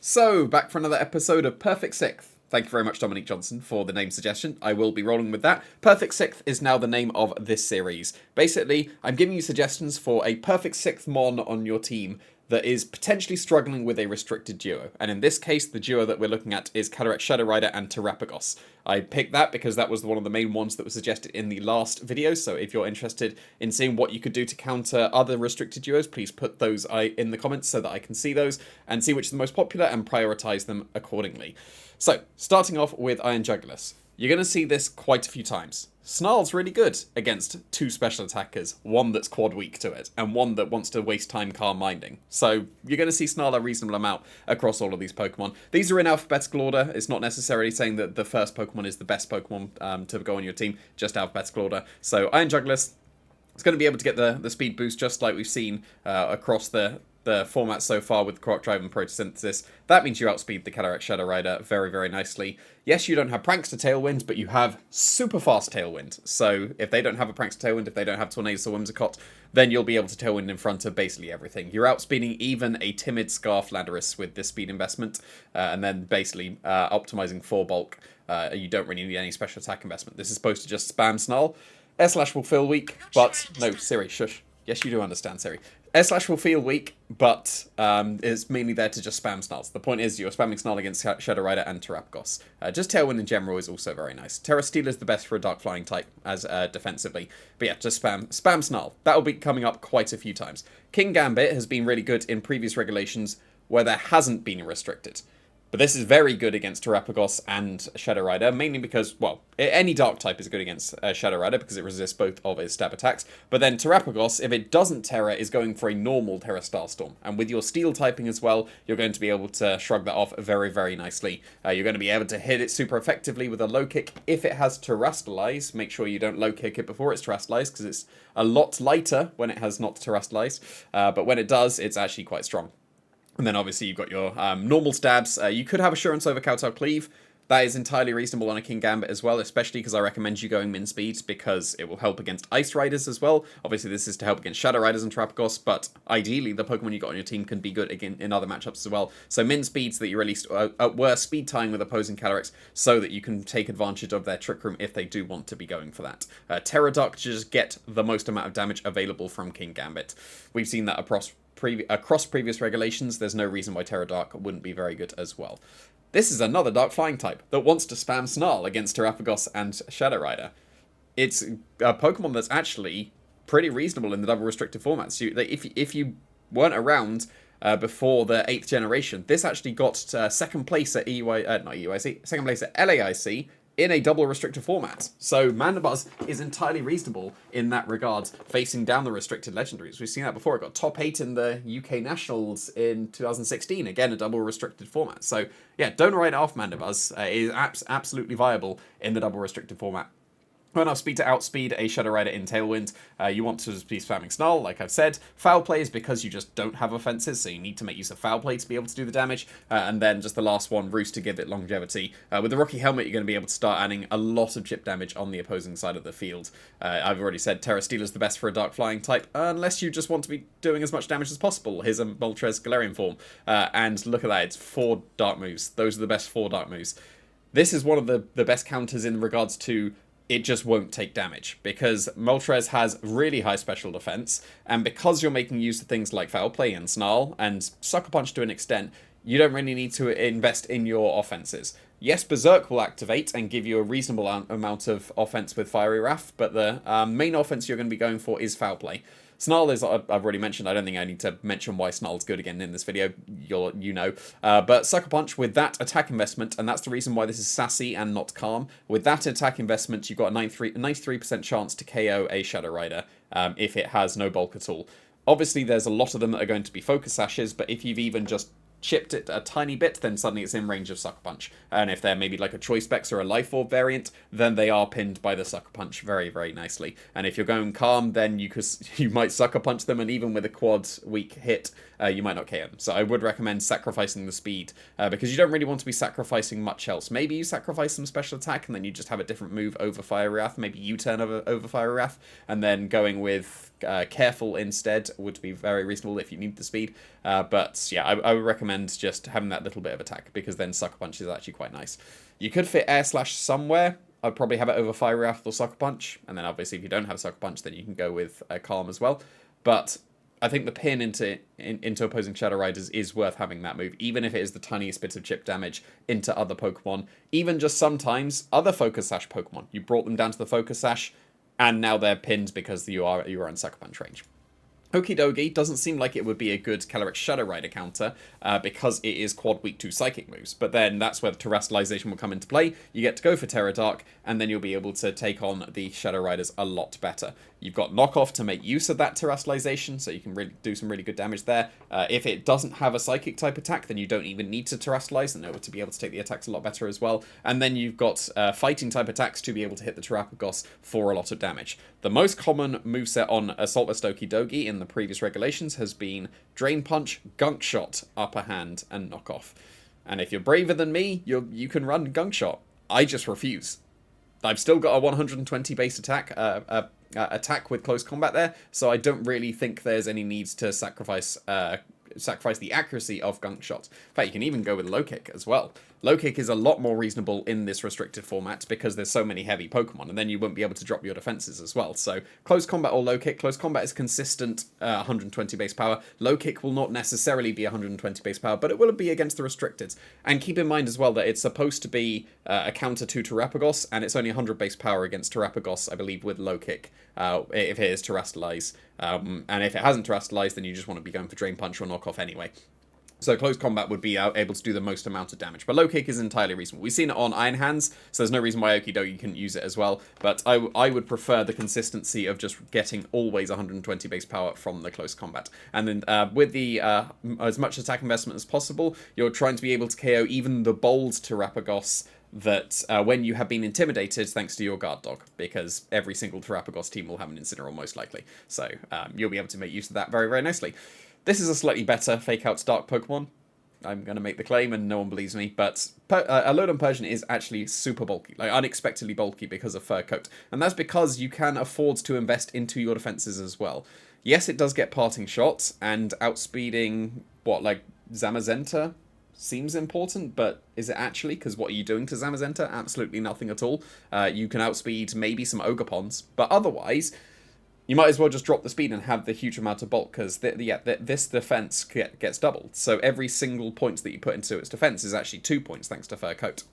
So, back for another episode of Perfect Sixth. Thank you very much, Dominic Johnson, for the name suggestion. I will be rolling with that. Perfect Sixth is now the name of this series. Basically, I'm giving you suggestions for a Perfect Sixth Mon on your team that is potentially struggling with a restricted duo. And in this case, the duo that we're looking at is Cataracts Shadow Rider and Terapagos. I picked that because that was one of the main ones that was suggested in the last video, so if you're interested in seeing what you could do to counter other restricted duos, please put those in the comments so that I can see those and see which is the most popular and prioritize them accordingly. So, starting off with Iron Jugulis. You're going to see this quite a few times. Snarl's really good against two special attackers, one that's quad weak to it, and one that wants to waste time calm minding. So you're going to see Snarl a reasonable amount across all of these Pokemon. These are in alphabetical order. It's not necessarily saying that the first Pokemon is the best Pokemon to go on your team, just alphabetical order. So Iron Jugulis is going to be able to get the speed boost just like we've seen across the format so far with Croc Drive and Photosynthesis. That means you outspeed the Cataracts Shadow Rider very, very nicely. Yes, you don't have Prankster Tailwind, but you have super fast Tailwind. So if they don't have a Prankster Tailwind, if they don't have Tornadus or Whimsicott, then you'll be able to Tailwind in front of basically everything. You're outspeeding even a timid Scarf Landorus with this speed investment, and then basically optimizing for bulk. You don't really need any special attack investment. This is supposed to just spam Snarl. Air Slash will feel weak, but... No, Siri, shush. Yes, you do understand, Siri. Air Slash will feel weak, but is mainly there to just spam Snarls. The point is you're spamming Snarl against Shadow Rider and Terapagos. Just Tailwind in general is also very nice. Terra Steel is the best for a Dark Flying type as defensively. But yeah, just spam Snarl. That'll be coming up quite a few times. Kingambit has been really good in previous regulations where there hasn't been restricted. But this is very good against Terapagos and Shadow Rider, mainly because, well, any Dark type is good against Shadow Rider because it resists both of its stab attacks. But then Terapagos, if it doesn't Terra, is going for a normal Terra Starstorm. And with your Steel typing as well, you're going to be able to shrug that off very, very nicely. You're going to be able to hit it super effectively with a low kick. If it has Terrastalize, make sure you don't low kick it before it's Terrastalized because it's a lot lighter when it has not Terrastalized. But when it does, it's actually quite strong. And then obviously you've got your normal stabs. You could have Assurance over Kowtow Cleave. That is entirely reasonable on a Kingambit as well, especially because I recommend you going min speed because it will help against Ice Riders as well. Obviously this is to help against Shadow Riders and Terapagos, but ideally the Pokemon you got on your team can be good again in other matchups as well. So min speed so that you're at least at worst speed time with opposing Cataracts so that you can take advantage of their Trick Room if they do want to be going for that. Terra Duck to just get the most amount of damage available from Kingambit. We've seen that across previous regulations. There's no reason why Terra Dark wouldn't be very good as well. This is another Dark Flying type that wants to spam Snarl against Terapagos and Shadow Rider. It's a Pokemon that's actually pretty reasonable in the double restricted formats. If you weren't around before the 8th generation, this actually got second place at second place at LAIC in a double restricted format. So Mandibuzz is entirely reasonable in that regard, facing down the restricted legendaries. We've seen that before. It got top 8 in the UK Nationals in 2016. Again, a double restricted format. So yeah, don't write it off, Mandibuzz. It is absolutely viable in the double restricted format. Well, enough speed to outspeed a Shadow Rider in Tailwind. You want to be spamming Snarl, like I've said. Foul Play is because you just don't have offenses, so you need to make use of Foul Play to be able to do the damage. And then just the last one, Roost, to give it longevity. With the Rocky Helmet, you're going to be able to start adding a lot of chip damage on the opposing side of the field. I've already said Terra Steel is the best for a Dark Flying type, unless you just want to be doing as much damage as possible. Here's a Moltres Galarian form. And look at that, it's 4 Dark moves. Those are the best 4 Dark moves. This is one of the best counters in regards to it just won't take damage, because Moltres has really high special defense, and because you're making use of things like Foul Play and Snarl, and Sucker Punch to an extent, you don't really need to invest in your offenses. Yes, Berserk will activate and give you a reasonable amount of offense with Fiery Wrath, but the main offense you're going to be going for is Foul Play. Snarl is, I've already mentioned, I don't think I need to mention why Snarl's good again in this video, you know. But Sucker Punch, with that attack investment, and that's the reason why this is sassy and not calm, with that attack investment, you've got a 93% chance to KO a Shadow Rider if it has no bulk at all. Obviously, there's a lot of them that are going to be Focus Sashes, but if you've even just chipped it a tiny bit, then suddenly it's in range of Sucker Punch. And if they're maybe like a Choice Specs or a Life Orb variant, then they are pinned by the Sucker Punch very, very nicely. And if you're going calm, then you might Sucker Punch them, and even with a quad weak hit, you might not KO them. So I would recommend sacrificing the speed, because you don't really want to be sacrificing much else. Maybe you sacrifice some special attack, and then you just have a different move over Fire Wrath. Maybe U-turn over Fire Wrath, and then going with careful instead would be very reasonable if you need the speed. But yeah, I would recommend just having that little bit of attack, because then Sucker Punch is actually quite nice. You could fit Air Slash somewhere. I'd probably have it over Fire Wrath or Sucker Punch, and then obviously if you don't have Sucker Punch, then you can go with Calm as well. But I think the pin into opposing Shadow Riders is worth having that move, even if it is the tiniest bit of chip damage into other Pokemon. Even just sometimes other Focus Sash Pokemon. You brought them down to the Focus Sash, and now they're pinned because you are in Sucker Punch range. Okidogi doesn't seem like it would be a good Calyrex Shadow Rider counter because it is quad weak to Psychic moves. But then that's where the Terastallization will come into play. You get to go for Terra Dark, and then you'll be able to take on the Shadow Riders a lot better. You've got Knockoff to make use of that Terastallization, so you can really do some really good damage there. If it doesn't have a Psychic type attack, then you don't even need to Terastallize in order to be able to take the attacks a lot better as well. And then you've got Fighting type attacks to be able to hit the Terapagos for a lot of damage. The most common moveset on Assault Vest Okidogi in the previous regulations has been Drain Punch, Gunk Shot, Upper Hand, and Knockoff. And if you're braver than me, you can run Gunk Shot. I just refuse. I've still got a 120 base attack with close combat there, so I don't really think there's any need to sacrifice the accuracy of Gunk Shot. In fact, you can even go with Low Kick as well. Low Kick is a lot more reasonable in this restricted format because there's so many heavy Pokemon, and then you won't be able to drop your defenses as well. So Close Combat or Low Kick. Close Combat is consistent 120 base power. Low Kick will not necessarily be 120 base power, but it will be against the restricted. And keep in mind as well that it's supposed to be a counter to Terapagos, and it's only 100 base power against Terapagos, I believe, with Low Kick, if it is Terastallize. And if it hasn't Terastallized, then you just want to be going for Drain Punch or Knockoff anyway. So Close Combat would be able to do the most amount of damage. But Low Kick is entirely reasonable. We've seen it on Iron Hands, so there's no reason why Okidogi couldn't use it as well. But I would prefer the consistency of just getting always 120 base power from the Close Combat. And then with the as much attack investment as possible, you're trying to be able to KO even the bold Terapagos that when you have been intimidated thanks to your guard dog, because every single Terapagos team will have an Incineroar most likely. So you'll be able to make use of that very, very nicely. This is a slightly better Fake Out's Dark Pokemon. I'm going to make the claim and no one believes me, but Alolan Persian is actually super bulky, like unexpectedly bulky because of Fur Coat. And that's because you can afford to invest into your defenses as well. Yes, it does get Parting Shots, and outspeeding, like Zamazenta seems important, but is it actually? Because what are you doing to Zamazenta? Absolutely nothing at all. You can outspeed maybe some Ogerpons, but otherwise you might as well just drop the speed and have the huge amount of bulk, because this defense gets doubled. So every single point that you put into its defense is actually 2 points thanks to Fur Coat.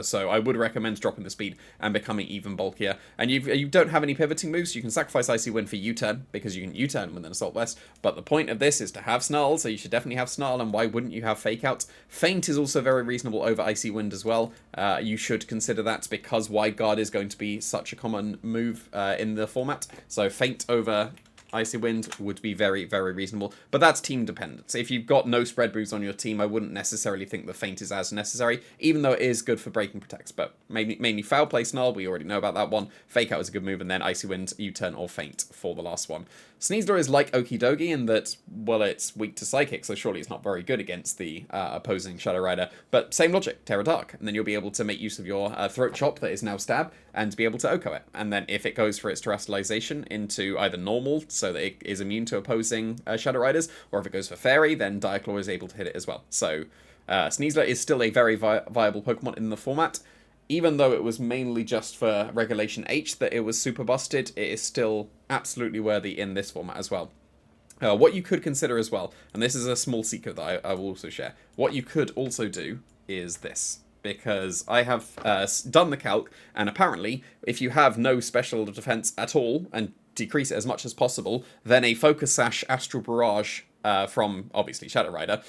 So I would recommend dropping the speed and becoming even bulkier. And you don't have any pivoting moves. You can sacrifice Icy Wind for U-turn, because you can U-turn with an Assault Vest. But the point of this is to have Snarl, so you should definitely have Snarl, and why wouldn't you have Fake Out? Feint is also very reasonable over Icy Wind as well. You should consider that, because Wide Guard is going to be such a common move in the format. So Feint over Icy Wind would be very, very reasonable, but that's team dependent. So if you've got no spread moves on your team, I wouldn't necessarily think the Feint is as necessary, even though it is good for breaking protects. But mainly Foul Play Snarl, we already know about that one. Fake Out is a good move, and then Icy Wind, U-turn, or Feint for the last one. Sneasler is like Okidogi in that, well, it's weak to Psychic, so surely it's not very good against the opposing Shadow Rider. But same logic, Terra Dark, and then you'll be able to make use of your Throat Chop that is now Stab, and be able to Oko it. And then if it goes for its Terastallization into either normal, so that it is immune to opposing Shadow Riders, or if it goes for Fairy, then Diaclaw is able to hit it as well. So Sneasler is still a very viable Pokemon in the format. Even though it was mainly just for Regulation H that it was super busted, it is still absolutely worthy in this format as well. What you could consider as well, and this is a small secret that I will also share, what you could also do is this. Because I have done the calc, and apparently, if you have no special defense at all, and decrease it as much as possible, then a Focus Sash Astral Barrage from, obviously, Shadow Rider,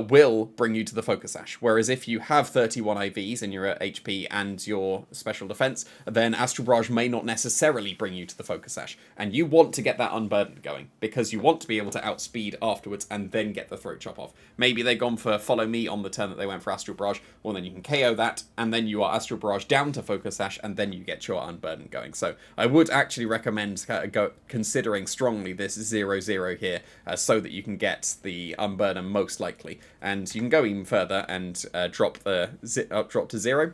will bring you to the Focus Sash. Whereas if you have 31 IVs and you're at HP and your special defense, then Astral Barrage may not necessarily bring you to the Focus Sash. And you want to get that Unburdened going, because you want to be able to outspeed afterwards and then get the Throat Chop off. Maybe they've gone for Follow Me on the turn that they went for Astral Barrage, well then you can KO that, and then you are Astral Barrage down to Focus Sash, and then you get your Unburdened going. So I would actually recommend considering strongly this 0-0 here, so that you can get the Unburden most likely. And you can go even further and drop to 0.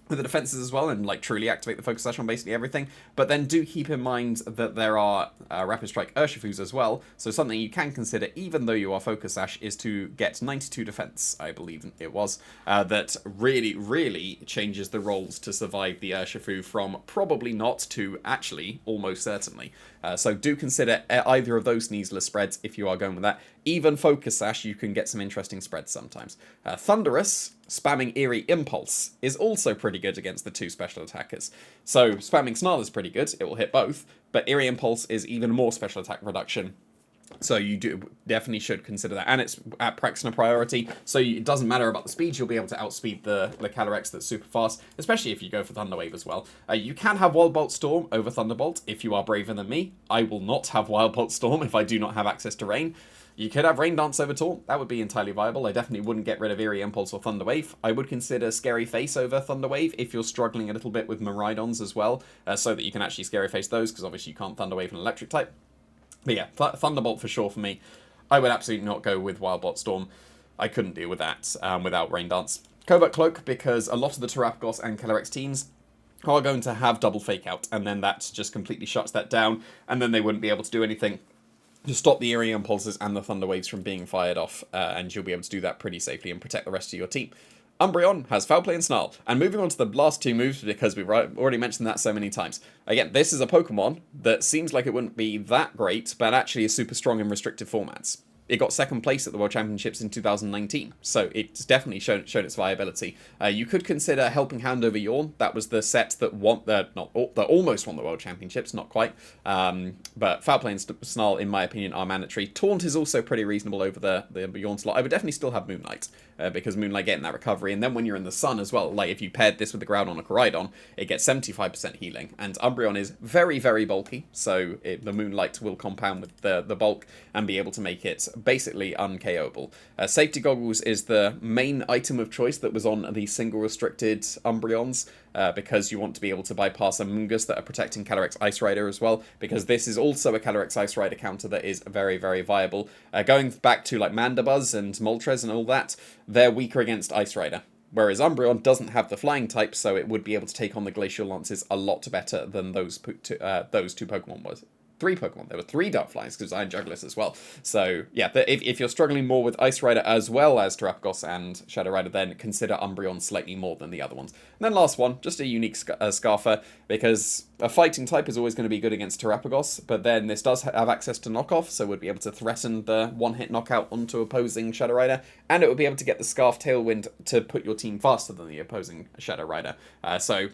with the defenses as well, and like truly activate the Focus Sash on basically everything. But then do keep in mind that there are Rapid Strike Urshifus as well, so something you can consider, even though you are Focus Sash, is to get 92 defense, I believe it was, that really changes the rolls to survive the Urshifu from probably not to actually almost certainly. So do consider either of those Sneasler spreads if you are going with that. Even Focus Sash, you can get some interesting spreads sometimes. Thundurus, spamming Eerie Impulse, is also pretty good against the two special attackers. So spamming Snarl is pretty good, it will hit both, but Eerie Impulse is even more special attack reduction. So you definitely should consider that, and it's at Praxina priority, so it doesn't matter about the speed, you'll be able to outspeed the Calyrex that's super fast, especially if you go for Thunder Wave as well. You can have Wild Bolt Storm over Thunderbolt if you are braver than me. I will not have Wild Bolt Storm if I do not have access to Rain. You could have Rain Dance over Taunt, that would be entirely viable. I definitely wouldn't get rid of Eerie Impulse or Thunder Wave. I would consider Scary Face over Thunder Wave if you're struggling a little bit with Miraidons as well, so that you can actually Scary Face those, because obviously you can't Thunder Wave an Electric type. But yeah, Thunderbolt for sure for me. I would absolutely not go with Wild Bolt Storm. I couldn't deal with that without Rain Dance. Covert Cloak, because a lot of the Terapagos and Calyrex teams are going to have double Fake Out, and then that just completely shuts that down, and then they wouldn't be able to do anything to stop the Eerie Impulses and the Thunder Waves from being fired off, and you'll be able to do that pretty safely and protect the rest of your team. Umbreon has Foul Play and Snarl. And moving on to the last two moves, because we've already mentioned that so many times. Again, this is a Pokemon that seems like it wouldn't be that great, but actually is super strong in restricted formats. It got second place at the World Championships in 2019, so it's definitely shown its viability. You could consider Helping Hand over Yawn. That was the set that almost won the World Championships, not quite. But Foul Play and Snarl, in my opinion, are mandatory. Taunt is also pretty reasonable over the Yawn slot. I would definitely still have Moonlight, because Moonlight getting that recovery, and then when you're in the sun as well, like if you paired this with the Groudon or Koraidon, it gets 75% healing, and Umbreon is very, very bulky, so the Moonlight will compound with the bulk and be able to make it basically un-KO'able. Safety Goggles is the main item of choice that was on the single restricted Umbreons, because you want to be able to bypass Amoonguss that are protecting Calyrex Ice Rider as well, because this is also a Calyrex Ice Rider counter that is very, very viable. Going back to like Mandibuzz and Moltres and all that, they're weaker against Ice Rider. Whereas Umbreon doesn't have the flying type, so it would be able to take on the Glacial Lances a lot better than those two Pokemon was. Three Pokemon. There were three Dark Flyers, because I had Jugulis as well. So, yeah, if you're struggling more with Ice Rider as well as Terapagos and Shadow Rider, then consider Umbreon slightly more than the other ones. And then last one, just a unique Scarfer, because a fighting type is always going to be good against Terapagos, but then this does have access to knockoff, so would be able to threaten the one-hit knockout onto opposing Shadow Rider, and it would be able to get the Scarf Tailwind to put your team faster than the opposing Shadow Rider. So,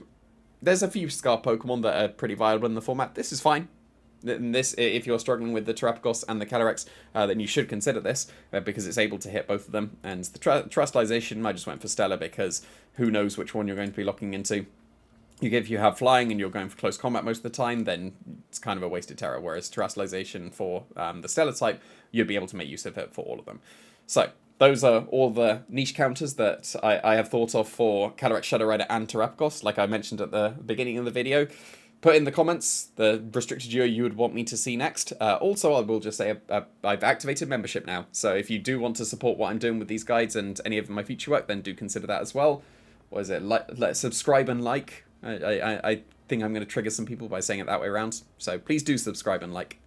there's a few Scarf Pokemon that are pretty viable in the format. This is fine. This, if you're struggling with the Terapagos and the Calyrex, then you should consider this, because it's able to hit both of them. And the Terastallization, I just went for Stellar, because who knows which one you're going to be locking into. If you have Flying and you're going for close combat most of the time, then it's kind of a wasted Terra, whereas Terastallization for the Stellar type, you'd be able to make use of it for all of them. So, those are all the niche counters that I have thought of for Calyrex, Shadow Rider, and Terapagos, like I mentioned at the beginning of the video. Put in the comments the restricted duo you would want me to see next. Also, I will just say I've activated membership now, so if you do want to support what I'm doing with these guides and any of my future work, then do consider that as well. What is it? Subscribe and like. I think I'm going to trigger some people by saying it that way around, so please do subscribe and like.